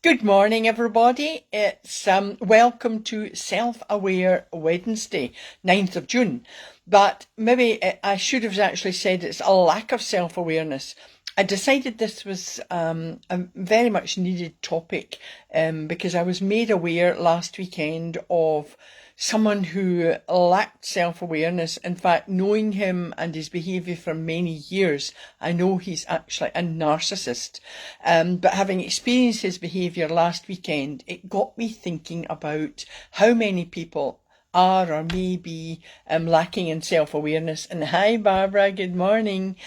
Good morning, everybody. It's welcome to Self-Aware Wednesday, 9th of June. But maybe I should have actually said it's a lack of self-awareness. I decided this was a very much needed topic because I was made aware last weekend of someone who lacked self-awareness. In fact, knowing him and his behaviour for many years, I know he's actually a narcissist. But having experienced his behaviour last weekend, it got me thinking about how many people are or may be lacking in self-awareness. And hi, Barbara, good morning.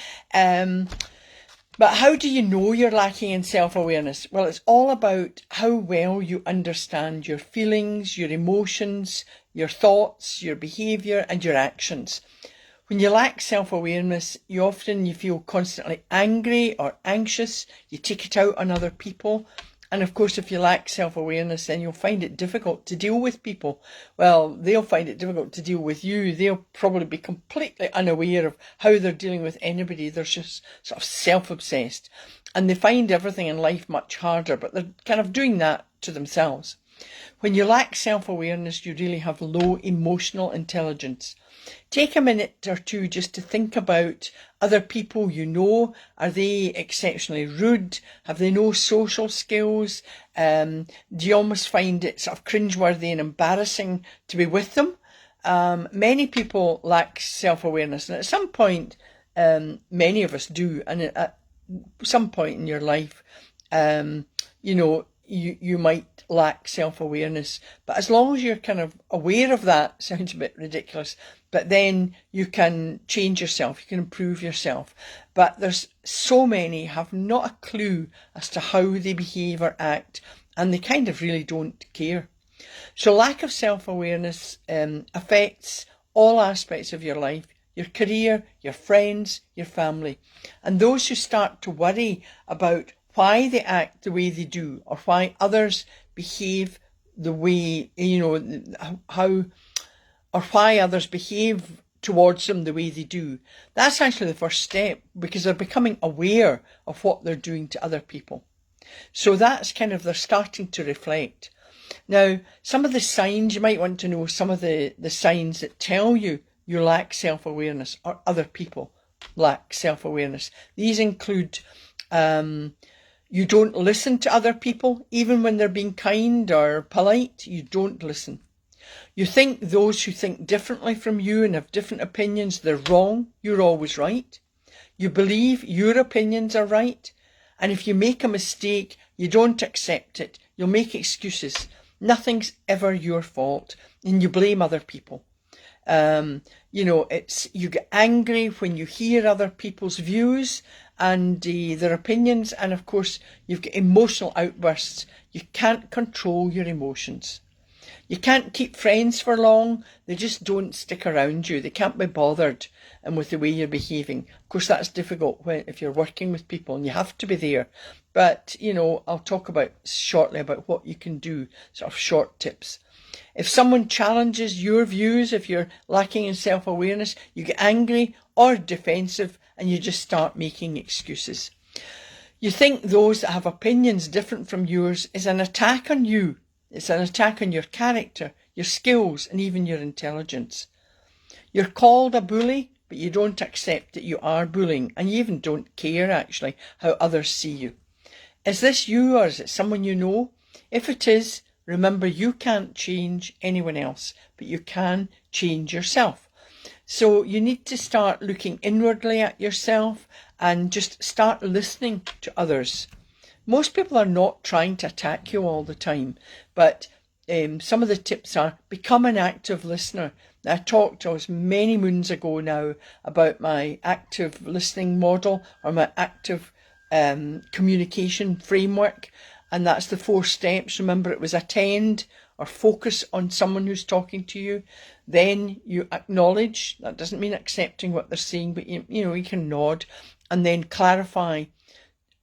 But how do you know you're lacking in self-awareness? Well, it's all about how well you understand your feelings, your emotions, your thoughts, your behaviour and your actions. When you lack self-awareness, you feel constantly angry or anxious. You take it out on other people. And of course, if you lack self-awareness, then you'll find it difficult to deal with people. Well, they'll find it difficult to deal with you. They'll probably be completely unaware of how they're dealing with anybody. They're just sort of self-obsessed. And they find everything in life much harder, but they're kind of doing that to themselves. When you lack self-awareness, you really have low emotional intelligence. Take a minute or two just to think about other people you know. Are they exceptionally rude? Have they no social skills? Do you almost find it sort of cringeworthy and embarrassing to be with them? Many people lack self-awareness, and at some point, many of us do. And at some point in your life, you might lack self-awareness, but as long as you're kind of aware of that, sounds a bit ridiculous, but then you can change yourself, you can improve yourself. But there's so many have not a clue as to how they behave or act, and they kind of really don't care. So lack of self-awareness affects all aspects of your life, your career, your friends, your family. And those who start to worry about why they act the way they do, or why others behave the way, or why others behave towards them the way they do. That's actually the first step, because they're becoming aware of what they're doing to other people. So that's they're starting to reflect. Now, some of the signs, you might want to know some of the signs that tell you you lack self-awareness or other people lack self-awareness. These include you don't listen to other people, even when they're being kind or polite. You don't listen. You think those who think differently from you and have different opinions, they're wrong. You're always right. You believe your opinions are right. And if you make a mistake, you don't accept it. You'll make excuses. Nothing's ever your fault. And you blame other people. You get angry when you hear other people's views and their opinions, and of course you've got emotional outbursts. You can't control your emotions. You can't keep friends for long. They just don't stick around you. They can't be bothered with the way you're behaving. Of course, that's difficult if you're working with people and you have to be there. But, I'll talk shortly about what you can do, sort of short tips. If someone challenges your views, if you're lacking in self-awareness, you get angry or defensive and you just start making excuses. You think those that have opinions different from yours is an attack on you. It's an attack on your character, your skills, and even your intelligence. You're called a bully, but you don't accept that you are bullying, and you even don't care, actually, how others see you. Is this you, or is it someone you know? If it is, remember, you can't change anyone else, but you can change yourself. So you need to start looking inwardly at yourself and just start listening to others. Most people are not trying to attack you all the time, but some of the tips are become an active listener. I talked many moons ago now about my active listening model, or my active communication framework. And that's the 4 steps. Remember, it was attend or focus on someone who's talking to you. Then you acknowledge. That doesn't mean accepting what they're saying, but you can nod. And then clarify.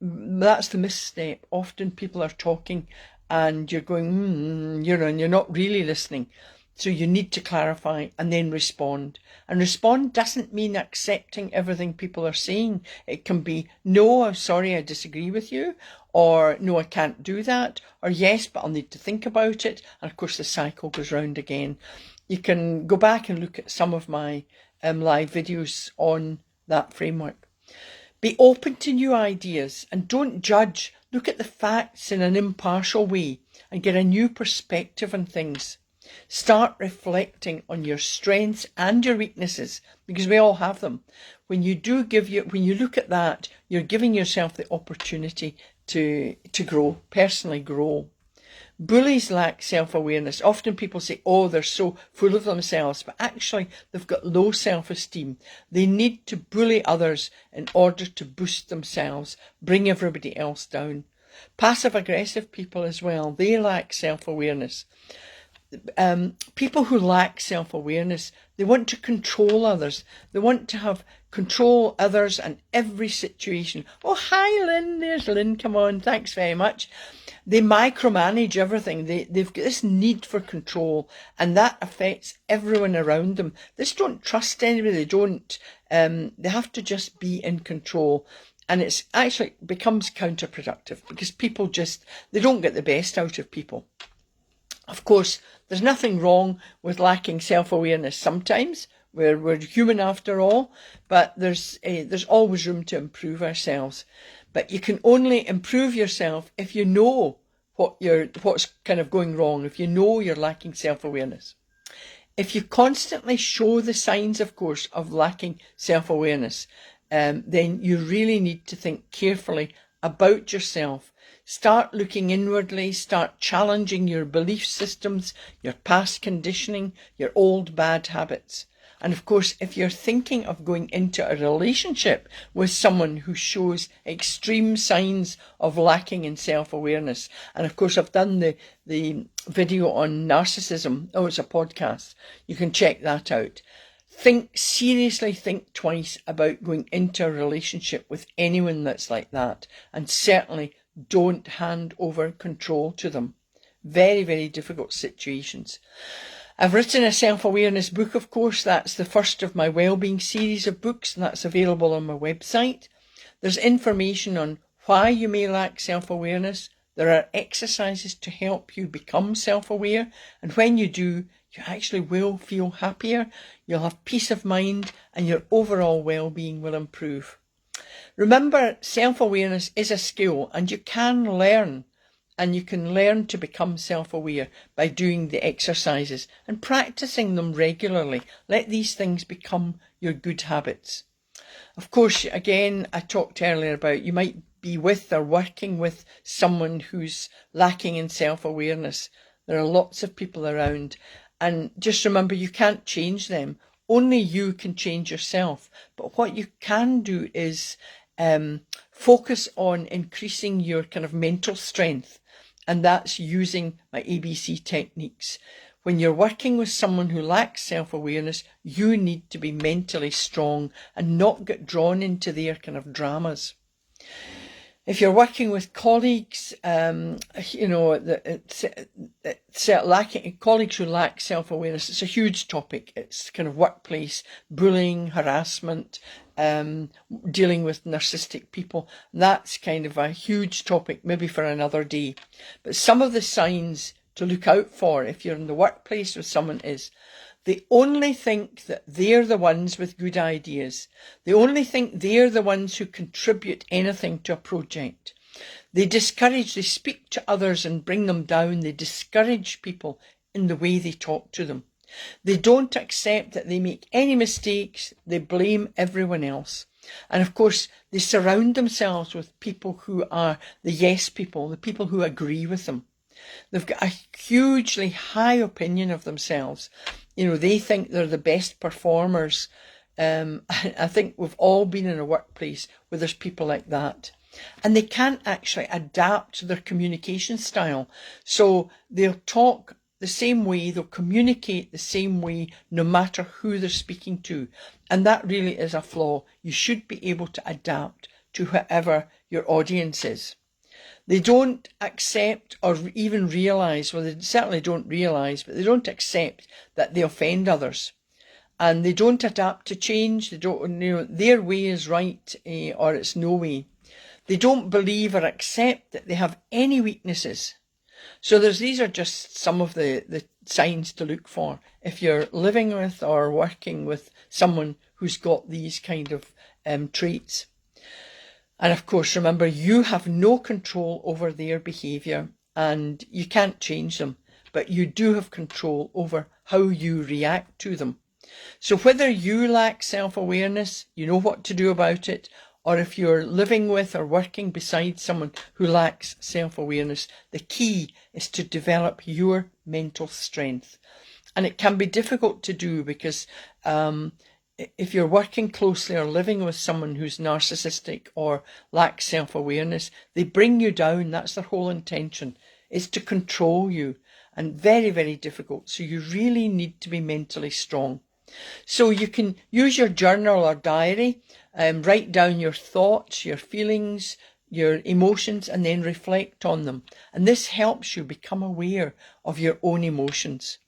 That's the misstep. Often people are talking and you're going, and you're not really listening. So you need to clarify and then respond. And respond doesn't mean accepting everything people are saying. It can be, no, I'm sorry, I disagree with you, or no, I can't do that, or yes, but I'll need to think about it. And of course the cycle goes round again. You can go back and look at some of my live videos on that framework. Be open to new ideas and don't judge. Look at the facts in an impartial way and get a new perspective on things. Start reflecting on your strengths and your weaknesses, because we all have them. When you look at that, you're giving yourself the opportunity to grow, personally grow. Bullies lack self-awareness. Often people say, oh, they're so full of themselves, but actually they've got low self-esteem. They need to bully others in order to boost themselves, bring everybody else down. Passive-aggressive people as well, they lack self-awareness. People who lack self-awareness, they want to control others. They want to control others and every situation. Oh, hi, Lynn. There's Lynn. Come on. Thanks very much. They micromanage everything. They've got this need for control, and that affects everyone around them. They just don't trust anybody. They don't. They have to just be in control. And it's actually becomes counterproductive because people they don't get the best out of people. Of course, there's nothing wrong with lacking self-awareness sometimes. We're human after all, but there's always room to improve ourselves. But you can only improve yourself if you know what's kind of going wrong, if you know you're lacking self-awareness. If you constantly show the signs, of course, of lacking self-awareness, then you really need to think carefully about yourself. Start looking inwardly, start challenging your belief systems, your past conditioning, your old bad habits. And of course, if you're thinking of going into a relationship with someone who shows extreme signs of lacking in self-awareness, and of course I've done the video on narcissism, it's a podcast, you can check that out. Seriously think twice about going into a relationship with anyone that's like that, and certainly don't hand over control to them. Very, very difficult situations. I've written a self-awareness book, of course. That's the first of my wellbeing series of books, and that's available on my website. There's information on why you may lack self-awareness. There are exercises to help you become self-aware, and when you do, you actually will feel happier, you'll have peace of mind, and your overall well-being will improve. Remember, self-awareness is a skill, and you can learn to become self-aware by doing the exercises and practicing them regularly. Let these things become your good habits. Of course, again, I talked earlier about you might be with or working with someone who's lacking in self-awareness. There are lots of people around, and just remember, you can't change them. Only you can change yourself. But what you can do is focus on increasing your kind of mental strength, and that's using my ABC techniques. When you're working with someone who lacks self-awareness, you need to be mentally strong and not get drawn into their kind of dramas. If you're working with colleagues, colleagues who lack self-awareness, it's a huge topic. It's kind of workplace bullying, harassment, dealing with narcissistic people. That's kind of a huge topic, maybe for another day. But some of the signs to look out for if you're in the workplace with someone is they only think that they're the ones with good ideas. They only think they're the ones who contribute anything to a project. They speak to others and bring them down. They discourage people in the way they talk to them. They don't accept that they make any mistakes. They blame everyone else. And of course, they surround themselves with people who are the yes people, the people who agree with them. They've got a hugely high opinion of themselves. They think they're the best performers. I think we've all been in a workplace where there's people like that. And they can't actually adapt their communication style. So they'll talk the same way, they'll communicate the same way, no matter who they're speaking to. And that really is a flaw. You should be able to adapt to whoever your audience is. They don't accept or even realise, well, they certainly don't realise, but they don't accept that they offend others. And they don't adapt to change. They don't, their way is right, or it's no way. They don't believe or accept that they have any weaknesses. So these are just some of the signs to look for if you're living with or working with someone who's got these kind of traits. And of course, remember, you have no control over their behaviour and you can't change them, but you do have control over how you react to them. So whether you lack self-awareness, you know what to do about it, or if you're living with or working beside someone who lacks self-awareness, the key is to develop your mental strength. And it can be difficult to do because if you're working closely or living with someone who's narcissistic or lacks self-awareness, they bring you down. That's their whole intention, is to control you, and very, very difficult. So you really need to be mentally strong. So you can use your journal or diary, write down your thoughts, your feelings, your emotions, and then reflect on them. And this helps you become aware of your own emotions.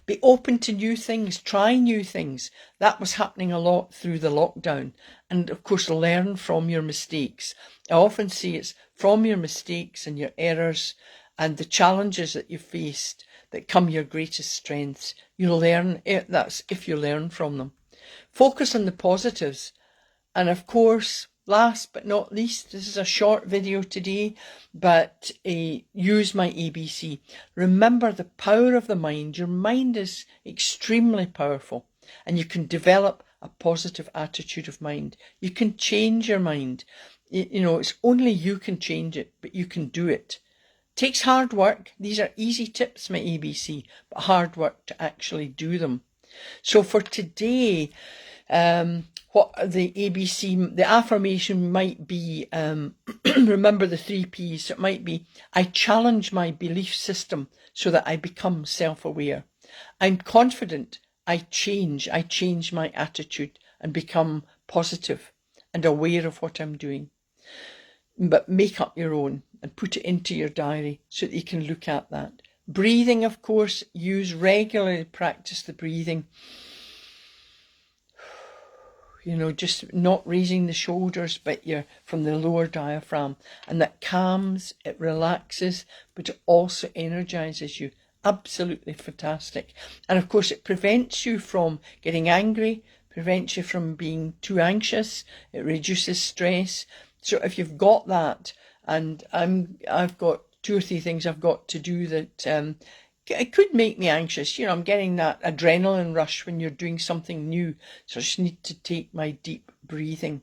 Be open to new things, try new things. That was happening a lot through the lockdown. And of course, learn from your mistakes. I often say it's from your mistakes and your errors and the challenges that you faced that come your greatest strengths. You'll learn, that's if you learn from them. Focus on the positives. And of course, last but not least, this is a short video today, but use my ABC. Remember the power of the mind. Your mind is extremely powerful and you can develop a positive attitude of mind. You can change your mind. It's only you can change it, but you can do it. Takes hard work. These are easy tips, my ABC, but hard work to actually do them. So for today, what the ABC, the affirmation might be, remember the 3 P's. So it might be, I challenge my belief system so that I become self-aware. I'm confident. I change my attitude and become positive and aware of what I'm doing. But make up your own and put it into your diary so that you can look at that. Breathing, of course, regularly practice the breathing. Just not raising the shoulders, but you're from the lower diaphragm. And that calms, it relaxes, but it also energizes you. Absolutely fantastic. And of course, it prevents you from getting angry, prevents you from being too anxious. It reduces stress. So if you've got that, and I've got 2 or 3 things I've got to do that it could make me anxious. I'm getting that adrenaline rush when you're doing something new. So I just need to take my deep breathing.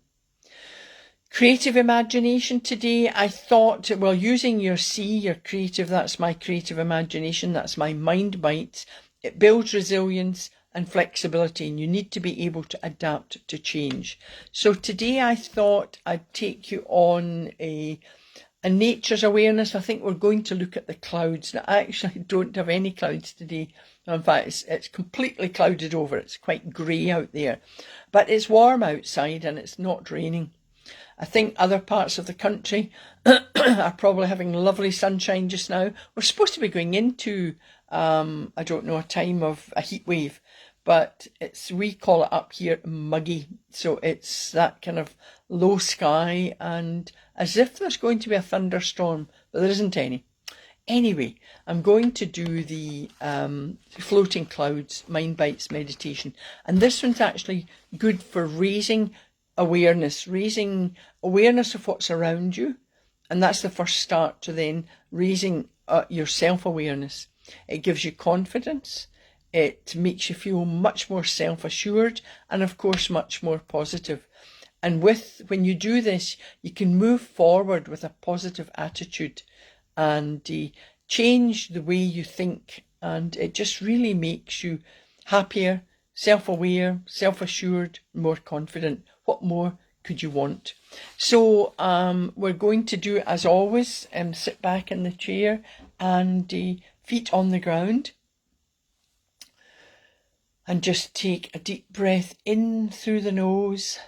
Creative imagination today, I thought, well, using your C, your creative, that's my creative imagination, that's my mind bites. It builds resilience and flexibility, and you need to be able to adapt to change. So today I thought I'd take you on a nature's awareness. I think we're going to look at the clouds. Now, I actually don't have any clouds today. In fact, it's completely clouded over. It's quite grey out there, but it's warm outside and it's not raining. I think other parts of the country are probably having lovely sunshine just now. We're supposed to be going into, I don't know, a time of a heat wave, but we call it up here muggy. So it's that kind of low sky and as if there's going to be a thunderstorm, but there isn't any. Anyway, I'm going to do the floating clouds mind bites meditation, and this one's actually good for raising awareness of what's around you, and that's the first start to then raising your self-awareness. It gives you confidence, it makes you feel much more self-assured, and of course much more positive. And when you do this, you can move forward with a positive attitude and change the way you think, and it just really makes you happier, self-aware, self-assured, more confident. What more could you want? So we're going to do, as always, sit back in the chair and feet on the ground, and just take a deep breath in through the nose,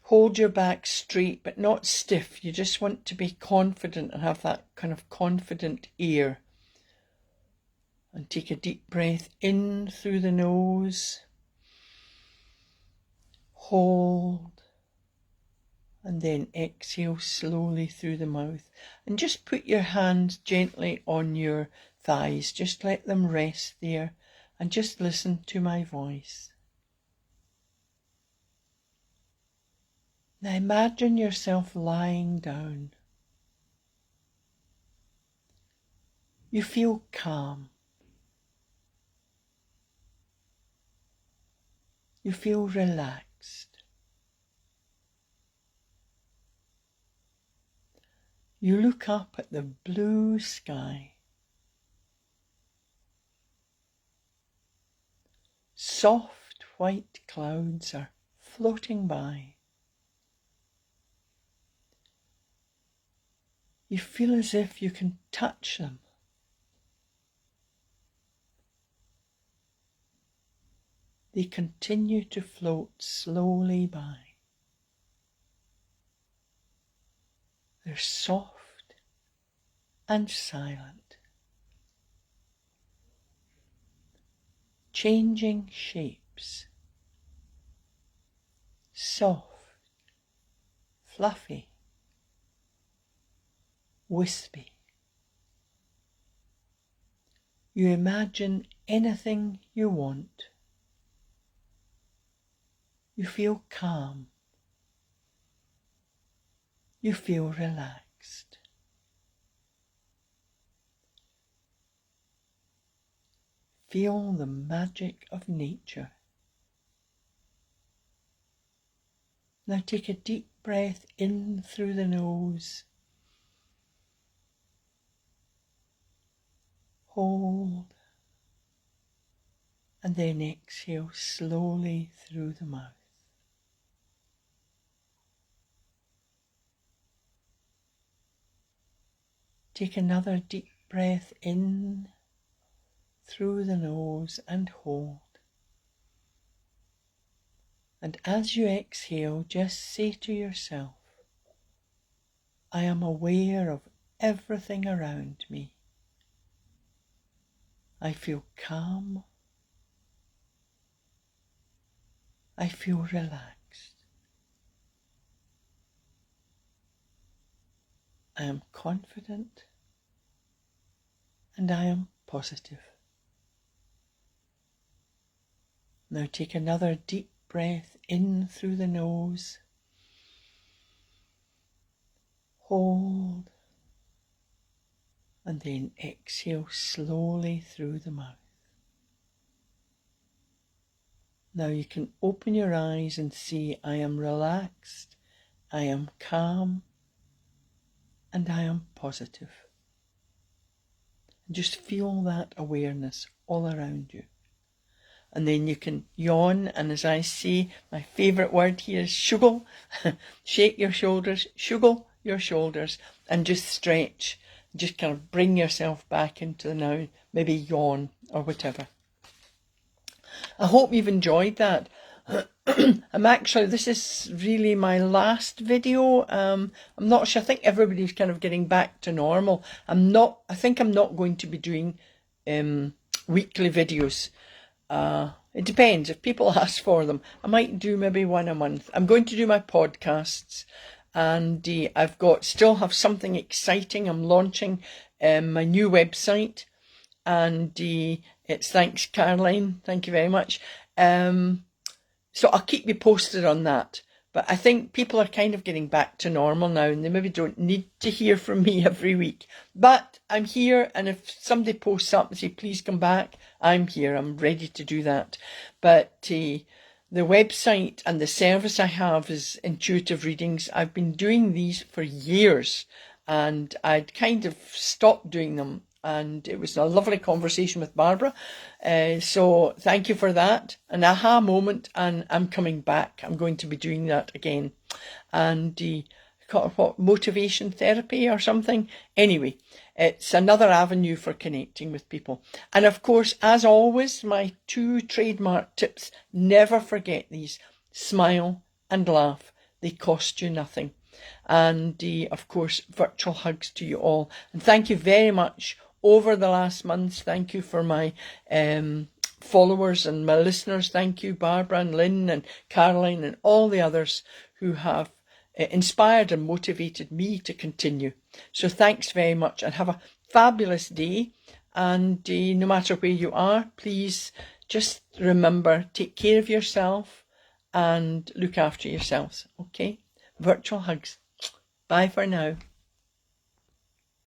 Hold your back straight but not stiff. You just want to be confident and have that kind of confident air. And take a deep breath in through the nose. Hold. And then exhale slowly through the mouth. And just put your hands gently on your thighs. Just let them rest there. And just listen to my voice. Now imagine yourself lying down. You feel calm. You feel relaxed. You look up at the blue sky. Soft white clouds are floating by. You feel as if you can touch them. They continue to float slowly by. They're soft and silent, changing shapes, soft, fluffy, wispy. You imagine anything you want. You feel calm. You feel relaxed. Feel the magic of nature. Now take a deep breath in through the nose. Hold. And then exhale slowly through the mouth. Take another deep breath in through the nose and hold. And as you exhale, just say to yourself, I am aware of everything around me. I feel calm. I feel relaxed. I am confident and I am positive. Now take another deep breath in through the nose. Hold. And then exhale slowly through the mouth. Now you can open your eyes and see I am relaxed, I am calm, and I am positive. Just feel that awareness all around you. And then you can yawn, and as I say, my favourite word here is shuggle. Shake your shoulders, shuggle your shoulders, and just stretch. Just kind of bring yourself back into the now, maybe yawn or whatever. I hope you've enjoyed that. This is really my last video. I'm not sure. I think everybody's kind of getting back to normal. I think I'm not going to be doing weekly videos. It depends. If people ask for them, I might do maybe one a month. I'm going to do my podcasts, and still have something exciting. I'm launching my new website, and it's thanks Caroline. Thank you very much. So I'll keep you posted on that. But I think people are kind of getting back to normal now, and they maybe don't need to hear from me every week. But I'm here, and if somebody posts up and say, please come back, I'm here. I'm ready to do that. But the website and the service I have is Intuitive Readings. I've been doing these for years, and I'd kind of stopped doing them. And it was a lovely conversation with Barbara. So thank you for that. An aha moment, and I'm coming back. I'm going to be doing that again. And motivation therapy or something. Anyway, it's another avenue for connecting with people. And of course, as always, my 2 trademark tips, never forget these. Smile and laugh. They cost you nothing. And of course, virtual hugs to you all. And thank you very much over the last months. Thank you for my followers and my listeners. Thank you, Barbara and Lynn and Caroline and all the others who have inspired and motivated me to continue. So thanks very much, and have a fabulous day. And no matter where you are, please just remember, take care of yourself and look after yourselves. Okay? Virtual hugs. Bye for now.